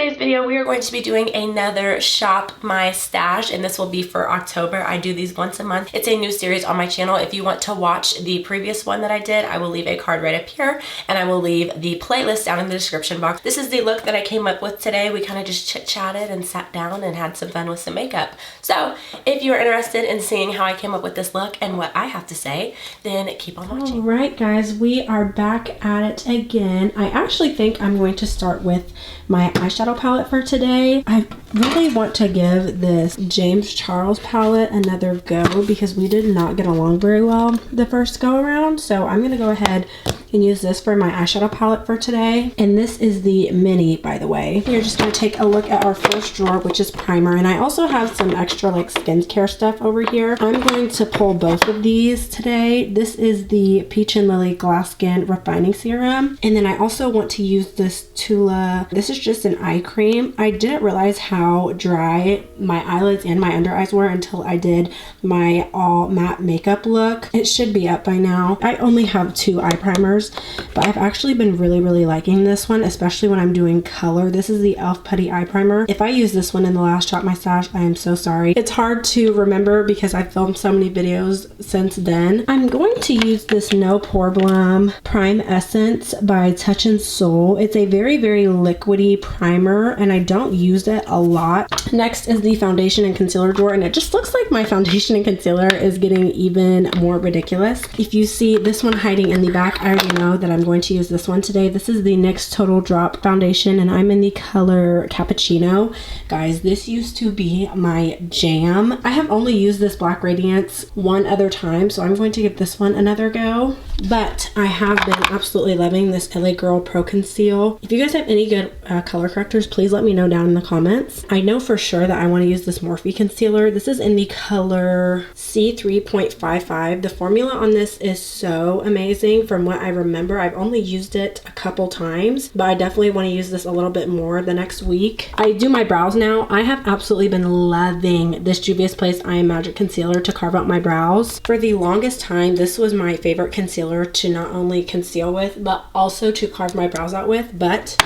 today's video, we are going to be doing another Shop My Stash, and this will be for October. I do these once a month. It's a new series on my channel. If you want to watch the previous one that I did, I will leave a card right up here, and I will leave the playlist down in the description box. This is the look that I came up with today. We kind of just chit-chatted and sat down and had some fun with some makeup. So if you're interested in seeing how I came up with this look and what I have to say, then keep on watching. All right, guys, we are back at it again. I actually think I'm going to start with my eyeshadow palette for today. I really want to give this James Charles palette another go because we did not get along very well the first go around. So I'm gonna go ahead and use this for my eyeshadow palette for today. And this is the mini, by the way. We're just gonna take a look at our first drawer, which is primer. And I also have some extra like skincare stuff over here. I'm going to pull both of these today. This is the Peach and Lily Glass Skin Refining Serum. And then I also want to use this Tula. This is just an eye cream. I didn't realize how dry my eyelids and my under eyes were until I did my all matte makeup look. It should be up by now. I only have 2 eye primers, but I've actually been really liking this one, especially when I'm doing color. This is the e.l.f. Putty Eye Primer. If I used this one in the last Shop My Stash, I am so sorry. It's hard to remember because I've filmed so many videos since then. I'm going to use this No Problem Prime Essence by Touch in Sol. It's a very liquidy primer and I don't use it a lot. Next is the foundation and concealer drawer, and it just looks like my foundation and concealer is getting even more ridiculous. If you see this one hiding in the back, I already know that I'm going to use this one today. This is the NYX Total Drop foundation and I'm in the color Cappuccino. Guys, this used to be my jam. I have only used this Black Radiance one other time, so I'm going to give this one another go. But I have been absolutely loving this LA Girl Pro Conceal. If you guys have any good color correctors, please let me know down in the comments. I know for sure that I want to use this Morphe concealer. This is in the color C3.55. The formula on this is so amazing from what I remember. I've only used it a couple times, but I definitely want to use this a little bit more the next week. I do my brows now. I have absolutely been loving this Juvia's Place I Am Magic concealer to carve out my brows. For the longest time, this was my favorite concealer to not only conceal with, but also to carve my brows out with, but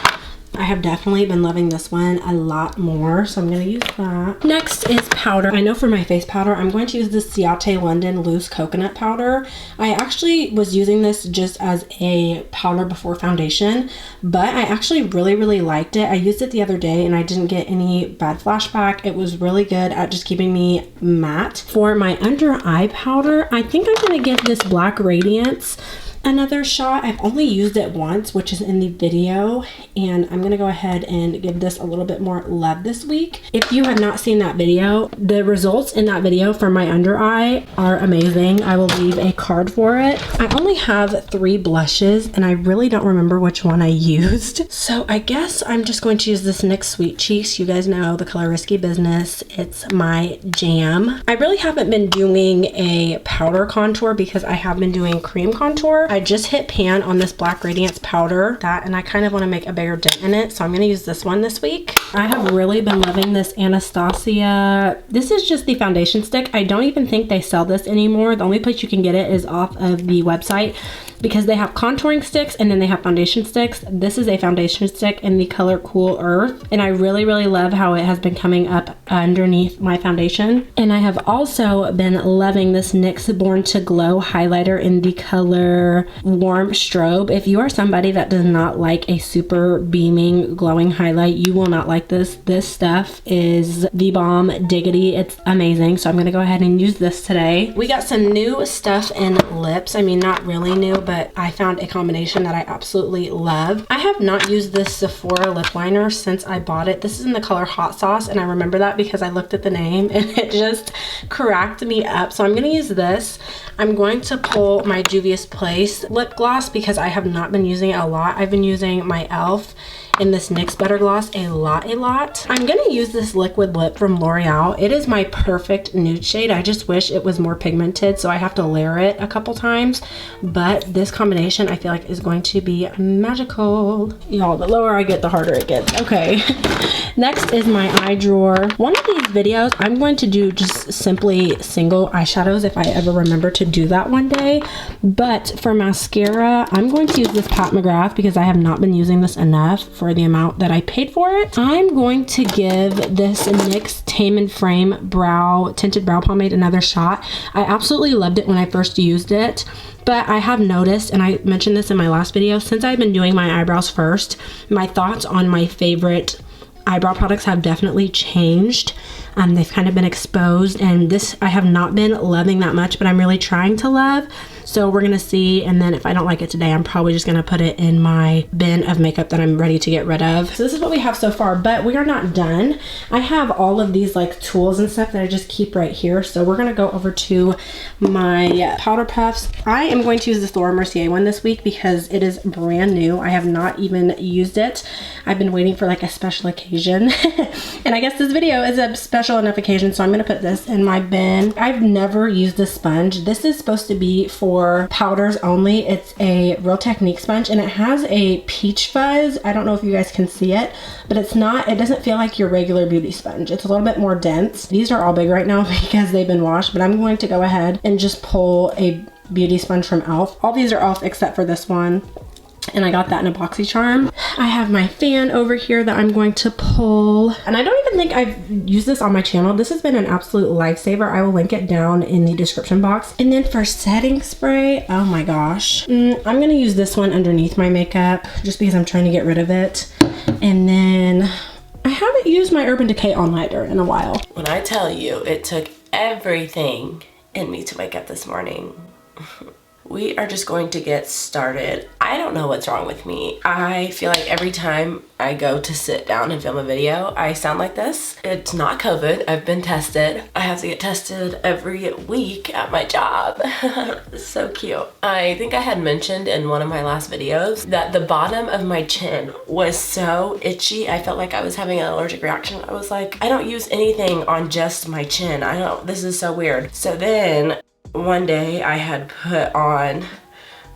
I have definitely been loving this one a lot more, so I'm going to use that. Next is powder. I know for my face powder, I'm going to use the Ciate London Loose Coconut Powder. I actually was using this just as a powder before foundation, but I actually really liked it. I used it the other day and I didn't get any bad flashback. It was really good at just keeping me matte. For my under eye powder, I think I'm going to give this Black Radiance another shot. I've only used it once, which is in the video, and I'm gonna go ahead and give this a little bit more love this week. If you have not seen that video, the results in that video for my under eye are amazing. I will leave a card for it. I only have 3 blushes and I really don't remember which one I used, so I guess I'm just going to use this NYX Sweet Cheeks. You guys know the color Risky Business. It's my jam. I really haven't been doing a powder contour because I have been doing cream contour. I just hit pan on this Black Radiance powder, and I kind of want to make a bigger dent in it, so I'm going to use this one this week. I have really been loving this Anastasia. This is just the foundation stick. I don't even think they sell this anymore. The only place you can get it is off of the website because they have contouring sticks and then they have foundation sticks. This is a foundation stick in the color Cool Earth, and I really love how it has been coming up underneath my foundation. And I have also been loving this NYX Born to Glow highlighter in the color Warm Strobe. If you are somebody that does not like a super beaming glowing highlight, you will not like this. This stuff is the bomb diggity. It's amazing, so I'm gonna go ahead and use this today. We got some new stuff in lips. I mean, not really new, but I found a combination that I absolutely love. I have not used this Sephora lip liner since I bought it. This is in the color Hot Sauce, and I remember that because I looked at the name and it just cracked me up. So I'm gonna use this. I'm going to pull my Juvia's Place lip gloss because I have not been using it a lot. I've been using my e.l.f. in this NYX Butter Gloss a lot. I'm gonna use this liquid lip from L'Oreal. It is my perfect nude shade. I just wish it was more pigmented, so I have to layer it a couple times, but this combination I feel like is going to be magical. Y'all, the lower I get, the harder it gets. Okay. Next is my eye drawer. One of these videos, I'm going to do just simply single eyeshadows if I ever remember to do that one day, but for mascara, I'm going to use this Pat McGrath because I have not been using this enough for for the amount that I paid for it. I'm going to give this NYX Tame and Frame Tinted Brow Pomade another shot. I absolutely loved it when I first used it, but I have noticed, and I mentioned this in my last video, since I've been doing my eyebrows first, my thoughts on my favorite eyebrow products have definitely changed. They've kind of been exposed, and this I have not been loving that much, but I'm really trying to love. So we're gonna see, and then if I don't like it today, I'm probably just gonna put it in my bin of makeup that I'm ready to get rid of. So this is what we have so far, but we are not done. I have all of these like tools and stuff that I just keep right here. So we're gonna go over to my powder puffs. I am going to use this Laura Mercier one this week because it is brand new. I have not even used it. I've been waiting for like a special occasion. And I guess this video is a special enough occasion, so I'm gonna put this in my bin. I've never used a sponge. This is supposed to be for powders only. It's a Real Technique sponge, and it has a peach fuzz. I don't know if you guys can see it, but it doesn't feel like your regular beauty sponge. It's a little bit more dense. These are all big right now because they've been washed, but I'm going to go ahead and just pull a beauty sponge from e.l.f. All these are e.l.f. except for this one. And I got that in a BoxyCharm. I have my fan over here that I'm going to pull. And I don't even think I've used this on my channel. This has been an absolute lifesaver. I will link it down in the description box. And then for setting spray, oh my gosh. I'm gonna use this one underneath my makeup just because I'm trying to get rid of it. And then I haven't used my Urban Decay All-Nighter in a while. When I tell you it took everything in me to wake up this morning, we are just going to get started. I don't know what's wrong with me. I feel like every time I go to sit down and film a video, I sound like this. It's not COVID. I've been tested. I have to get tested every week at my job. It's so cute. I think I had mentioned in one of my last videos that the bottom of my chin was so itchy. I felt like I was having an allergic reaction. I was like, I don't use anything on just my chin. This is so weird. So then one day I had put on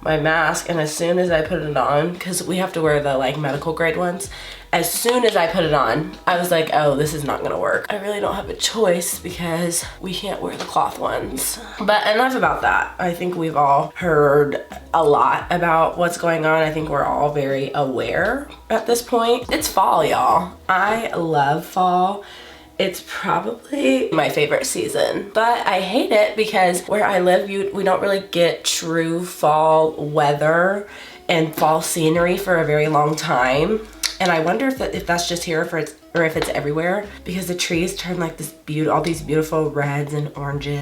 my mask, and as soon as I put it on, because we have to wear the like medical grade ones, as soon as I put it on, I was like, oh, this is not gonna work. I really don't have a choice because we can't wear the cloth ones. But enough about that. I think we've all heard a lot about what's going on. I think we're all very aware at this point. It's fall, y'all. I love fall. It's probably my favorite season, but I hate it because where I live, we don't really get true fall weather and fall scenery for a very long time. And I wonder if that's just here or if it's everywhere, because the trees turn like all these beautiful reds and oranges.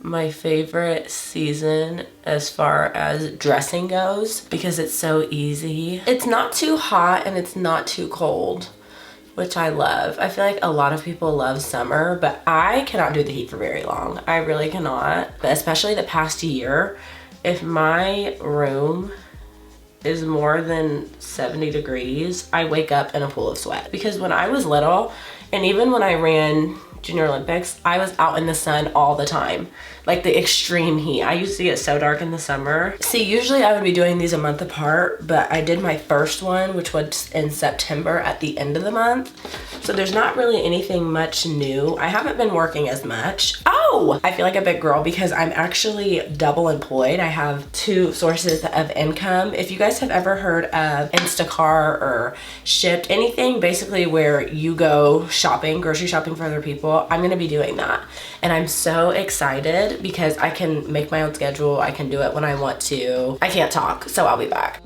My favorite season as far as dressing goes, because it's so easy. It's not too hot and it's not too cold, which I love. I feel like a lot of people love summer, but I cannot do the heat for very long. I really cannot. But especially the past year, if my room is more than 70 degrees, I wake up in a pool of sweat. Because when I was little, and even when I ran Junior Olympics, I was out in the sun all the time. Like the extreme heat. I used to get so dark in the summer. See, usually I would be doing these a month apart, but I did my first one, which was in September at the end of the month. So there's not really anything much new. I haven't been working as much. Oh, I feel like a big girl because I'm actually double employed. I have 2 sources of income. If you guys have ever heard of Instacart or Shipt, anything basically where you go shopping, grocery shopping for other people, I'm gonna be doing that. And I'm so excited because I can make my own schedule. I can do it when I want to. I can't talk, so I'll be back.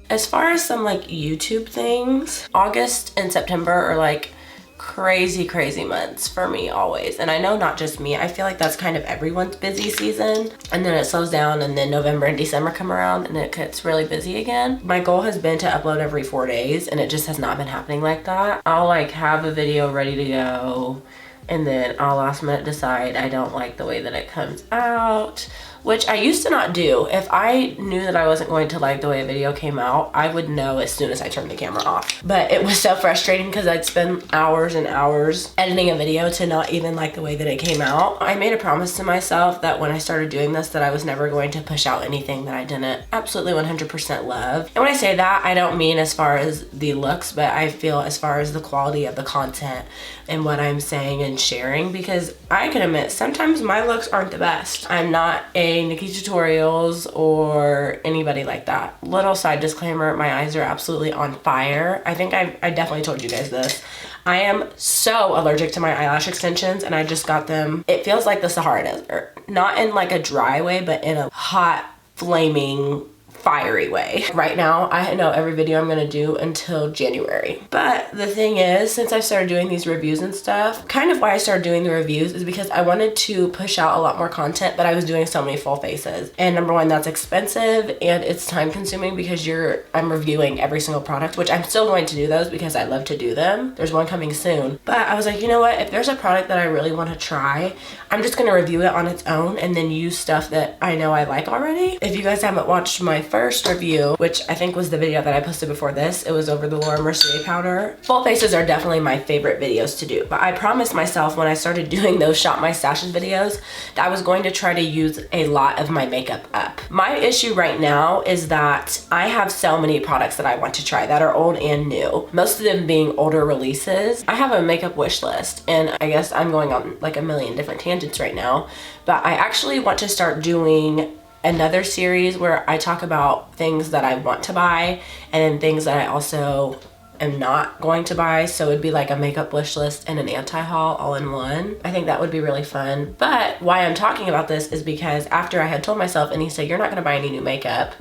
As far as some like YouTube things, August and September are like crazy months for me always. And I know not just me, I feel like that's kind of everyone's busy season. And then it slows down, and then November and December come around and it gets really busy again. My goal has been to upload every 4 days, and it just has not been happening like that. I'll like have a video ready to go and then I'll last minute decide I don't like the way that it comes out, which I used to not do. If I knew that I wasn't going to like the way a video came out, I would know as soon as I turned the camera off. But it was so frustrating because I'd spend hours and hours editing a video to not even like the way that it came out. I made a promise to myself that when I started doing this that I was never going to push out anything that I didn't absolutely 100% love. And when I say that, I don't mean as far as the looks, but I feel as far as the quality of the content and what I'm saying and sharing, because I can admit sometimes my looks aren't the best. I'm not a Nikki Tutorials or anybody like that. Little side disclaimer, my eyes are absolutely on fire. I think I definitely told you guys this. I am so allergic to my eyelash extensions, and I just got them. It feels like the Sahara Desert. Not in like a dry way, but in a hot, flaming, fiery way. Right now, I know every video I'm gonna do until January. But the thing is, since I started doing these reviews and stuff, kind of why I started doing the reviews is because I wanted to push out a lot more content, but I was doing so many full faces. And number one, that's expensive and it's time consuming because I'm reviewing every single product, which I'm still going to do those because I love to do them. There's one coming soon. But I was like, you know what? If there's a product that I really want to try, I'm just gonna review it on its own and then use stuff that I know I like already. If you guys haven't watched my first review, which I think was the video that I posted before this, it was over the Laura Mercier powder. Full faces are definitely my favorite videos to do, but I promised myself when I started doing those Shop My Stashes videos that I was going to try to use a lot of my makeup up. My issue right now is that I have so many products that I want to try that are old and new, most of them being older releases. I have a makeup wish list, and I guess I'm going on like a million different tangents right now, but I actually want to start doing another series where I talk about things that I want to buy and then things that I also am not going to buy. So it'd be like a makeup wish list and an anti-haul all in one. I think that would be really fun. But why I'm talking about this is because after I had told myself, and he said, you're not gonna buy any new makeup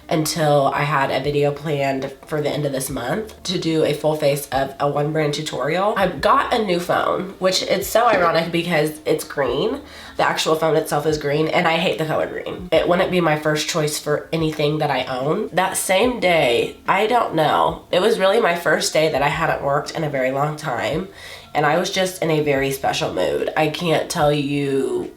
until I had a video planned for the end of this month to do a full face of a one brand tutorial. I got a new phone, which it's so ironic because it's green. The actual phone itself is green and I hate the color green. It wouldn't be my first choice for anything that I own. That same day, I don't know, it was really my first day that I hadn't worked in a very long time, and I was just in a very special mood. I can't tell you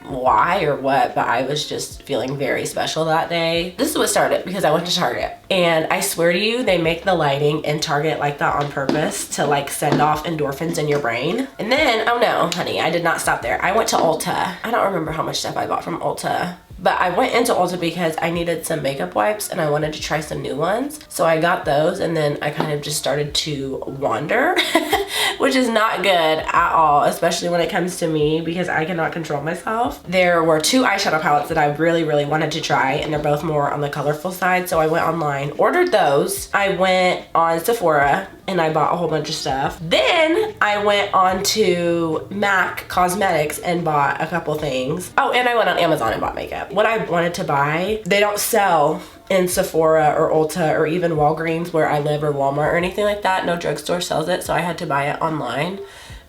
why or what, but I was just feeling very special that day. This is what started because I went to Target, and I swear to you, they make the lighting in Target like that on purpose to like send off endorphins in your brain. And then, oh no, honey, I did not stop there. I went to Ulta. I don't remember how much stuff I bought from Ulta, but I went into Ulta because I needed some makeup wipes and I wanted to try some new ones. So I got those, and then I kind of just started to wander, which is not good at all, especially when it comes to me because I cannot control myself. There were two eyeshadow palettes that I really, really wanted to try, and they're both more on the colorful side. So I went online, ordered those. I went on Sephora and I bought a whole bunch of stuff. Then I went on to MAC Cosmetics and bought a couple things. Oh, and I went on Amazon and bought makeup. What I wanted to buy, they don't sell in Sephora or Ulta or even Walgreens where I live or Walmart or anything like that. No drugstore sells it, so I had to buy it online.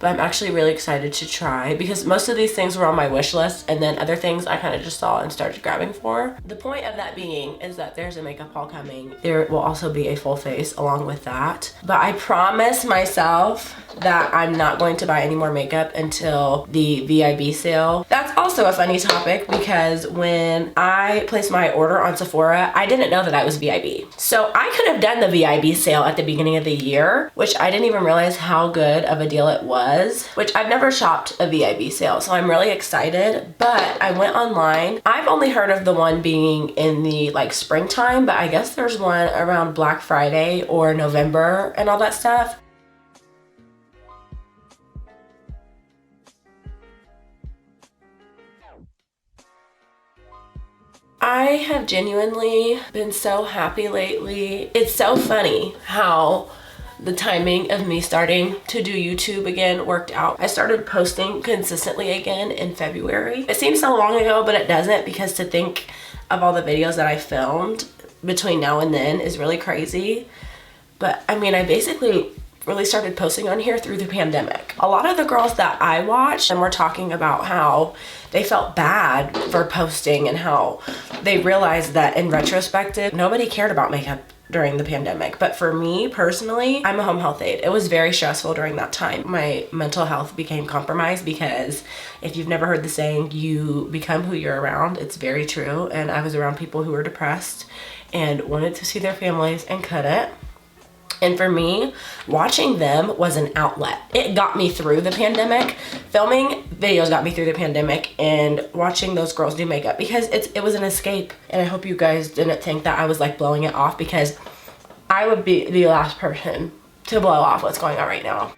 But I'm actually really excited to try because most of these things were on my wish list, and then other things I kind of just saw and started grabbing for. The point of that being is that there's a makeup haul coming. There will also be a full face along with that. But I promise myself that I'm not going to buy any more makeup until the VIB sale. That's also a funny topic because when I placed my order on Sephora, I didn't know that I was VIB. So I could have done the VIB sale at the beginning of the year, which I didn't even realize how good of a deal it was, which I've never shopped a VIB sale. So I'm really excited, but I went online. I've only heard of the one being in the like springtime, but I guess there's one around Black Friday or November and all that stuff. I have genuinely been so happy lately. It's so funny how the timing of me starting to do YouTube again worked out. I started posting consistently again in February. It seems so long ago, but it doesn't, because to think of all the videos that I filmed between now and then is really crazy. But I mean, I basically really started posting on here through the pandemic. A lot of the girls that I watched and were talking about how they felt bad for posting and how they realized that in retrospective, nobody cared about makeup during the pandemic. But for me personally, I'm a home health aide. It was very stressful during that time. My mental health became compromised because if you've never heard the saying, you become who you're around, it's very true. And I was around people who were depressed and wanted to see their families and couldn't. And for me, watching them was an outlet. It got me through the pandemic. Filming videos got me through the pandemic, and watching those girls do makeup, because it was an escape. And I hope you guys didn't think that I was like blowing it off, because I would be the last person to blow off what's going on right now.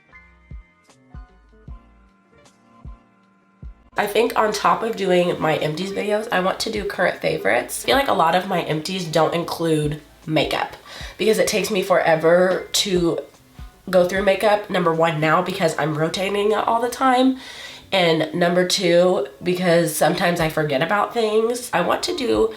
I think on top of doing my empties videos, I want to do current favorites. I feel like a lot of my empties don't include makeup because it takes me forever to go through makeup. Number one, now because I'm rotating it all the time, and number two, because sometimes I forget about things. I want to do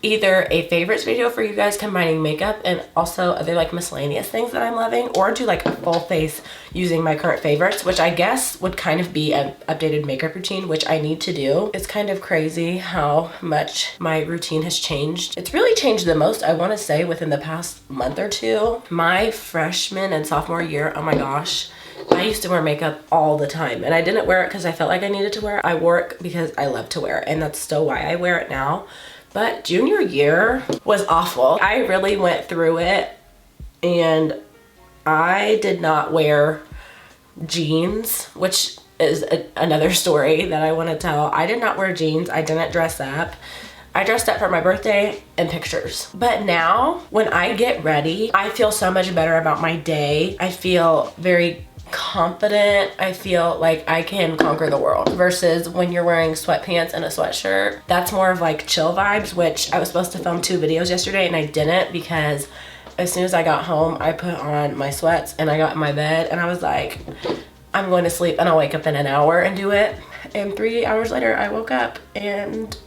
either a favorites video for you guys combining makeup and also other like miscellaneous things that I'm loving, or do like a full face using my current favorites, which I guess would kind of be an updated makeup routine, which I need to do. It's kind of crazy how much my routine has changed. It's really changed the most, I want to say, within the past month or two. My freshman and sophomore year, oh my gosh, I used to wear makeup all the time, and I didn't wear it because I felt like I needed to wear it. I wore it because I love to wear it, and that's still why I wear it now. But junior year was awful. I really went through it, and I did not wear jeans, which is another story that I want to tell. I did not wear jeans. I didn't dress up. I dressed up for my birthday and pictures. But now when I get ready, I feel so much better about my day. I feel very confident. I feel like I can conquer the world, versus when you're wearing sweatpants and a sweatshirt. That's more of like chill vibes, which I was supposed to film 2 videos yesterday and I didn't, because as soon as I got home, I put on my sweats and I got in my bed and I was like, I'm going to sleep and I'll wake up in an hour and do it. And 3 hours later, I woke up and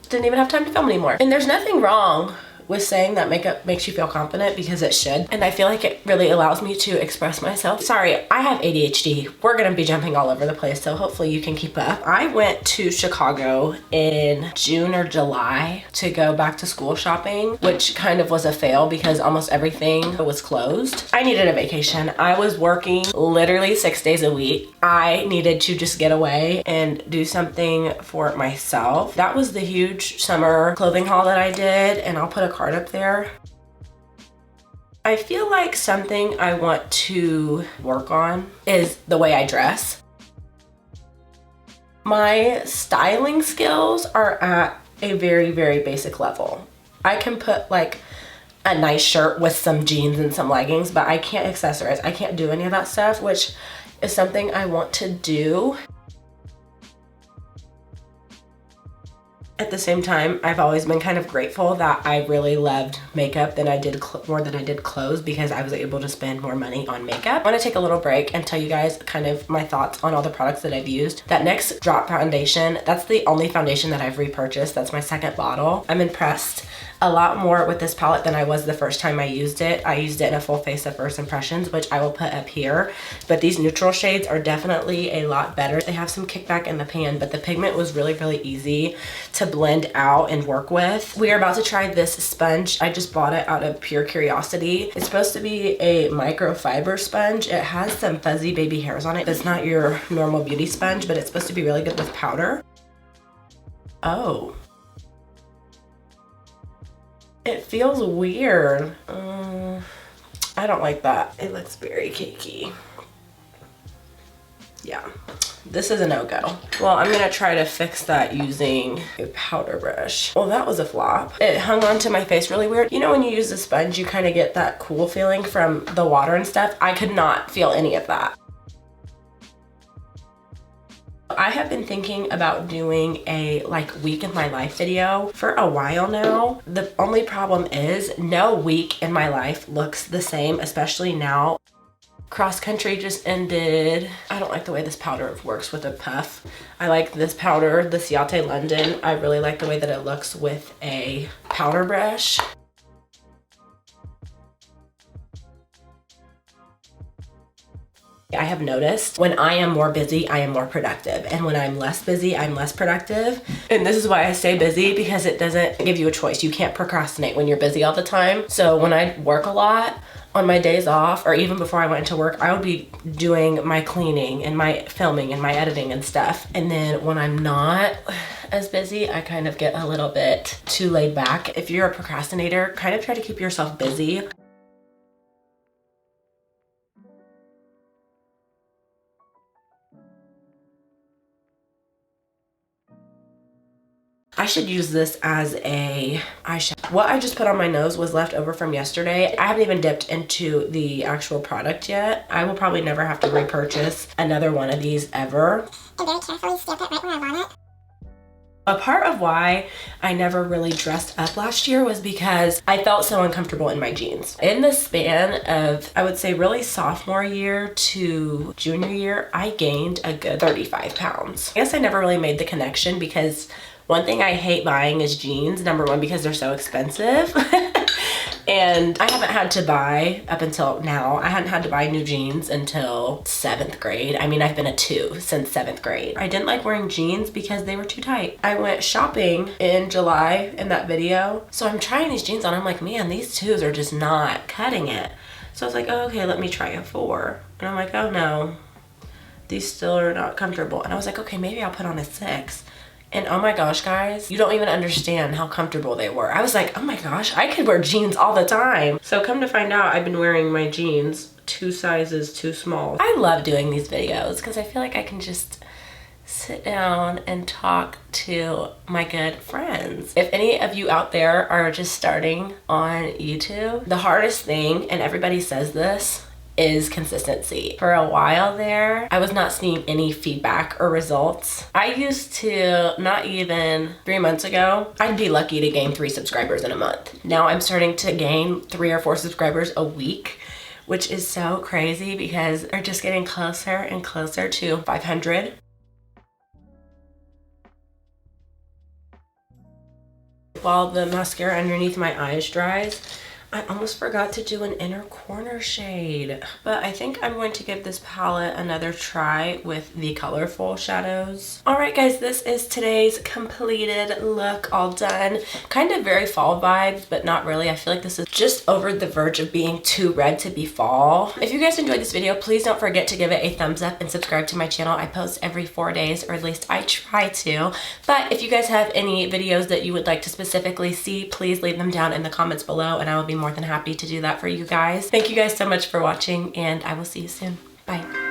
didn't even have time to film anymore. And there's nothing wrong with saying that makeup makes you feel confident, because it should. And I feel like it really allows me to express myself. Sorry, I have ADHD. We're gonna be jumping all over the place, so hopefully you can keep up. I went to Chicago in June or July to go back to school shopping, which kind of was a fail because almost everything was closed. I needed a vacation. I was working literally 6 days a week. I needed to just get away and do something for myself. That was the huge summer clothing haul that I did, and I'll put a card up there. I feel like something I want to work on is the way I dress. My styling skills are at a very, very basic level. I can put like a nice shirt with some jeans and some leggings, but I can't accessorize. I can't do any of that stuff, which is something I want to do. At the same time, I've always been kind of grateful that I really loved makeup than I did more than I did clothes, because I was able to spend more money on makeup. I want to take a little break and tell you guys kind of my thoughts on all the products that I've used. That NYX Drop Foundation, that's the only foundation that I've repurchased. That's my second bottle. I'm impressed a lot more with this palette than I was the first time I used it. I used it in a full face of first impressions, which I will put up here. But these neutral shades are definitely a lot better. They have some kickback in the pan, but the pigment was really, really easy to blend out and work with. We are about to try this sponge. I just bought it out of pure curiosity. It's supposed to be a microfiber sponge. It has some fuzzy baby hairs on it. It's not your normal beauty sponge, but it's supposed to be really good with powder. Oh. It feels weird. I don't like that. It looks very cakey. Yeah, this is a no-go. Well, I'm gonna try to fix that using a powder brush. Well, that was a flop. It hung onto my face really weird. You know when you use a sponge, you kind of get that cool feeling from the water and stuff? I could not feel any of that. I have been thinking about doing a like week in my life video for a while now. The only problem is no week in my life looks the same, especially now. Cross country just ended. I don't like the way this powder works with a puff. I like this powder, the Ciate London. I really like the way that it looks with a powder brush. I have noticed when I am more busy, I am more productive. And when I'm less busy, I'm less productive. And this is why I stay busy, because it doesn't give you a choice. You can't procrastinate when you're busy all the time. So when I work a lot, on my days off, or even before I went into work, I would be doing my cleaning and my filming and my editing and stuff. And then when I'm not as busy, I kind of get a little bit too laid back. If you're a procrastinator, kind of try to keep yourself busy. I should use this as a eyeshadow. What I just put on my nose was left over from yesterday. I haven't even dipped into the actual product yet. I will probably never have to repurchase another one of these ever. And very carefully stamp it right where I want it. A part of why I never really dressed up last year was because I felt so uncomfortable in my jeans. In the span of, I would say, really sophomore year to junior year, I gained a good 35 pounds. I guess I never really made the connection, because one thing I hate buying is jeans. Number one, because they're so expensive. And I haven't had to buy, up until now, I hadn't had to buy new jeans until 7th grade. I mean, I've been a 2 since 7th grade. I didn't like wearing jeans because they were too tight. I went shopping in July in that video. So I'm trying these jeans on. I'm like, man, these 2s are just not cutting it. So I was like, oh, okay, let me try a 4. And I'm like, oh no, these still are not comfortable. And I was like, okay, maybe I'll put on a 6. And oh my gosh, guys, you don't even understand how comfortable they were. I was like, oh my gosh, I could wear jeans all the time. So come to find out, I've been wearing my jeans 2 sizes too small. I love doing these videos because I feel like I can just sit down and talk to my good friends. If any of you out there are just starting on YouTube, the hardest thing, and everybody says this, is consistency. For a while there, I was not seeing any feedback or results. I used to, not even 3 months ago, I'd be lucky to gain 3 subscribers in a month. Now I'm starting to gain 3 or 4 subscribers a week, which is so crazy because they're just getting closer and closer to 500. While the mascara underneath my eyes dries, I almost forgot to do an inner corner shade, but I think I'm going to give this palette another try with the colorful shadows. All right, guys, this is today's completed look, all done. Kind of very fall vibes, but not really. I feel like this is just over the verge of being too red to be fall. If you guys enjoyed this video, please don't forget to give it a thumbs up and subscribe to my channel. I post every 4 days, or at least I try to. But if you guys have any videos that you would like to specifically see, please leave them down in the comments below, and I will be more than happy to do that for you guys. Thank you guys so much for watching, and I will see you soon. Bye.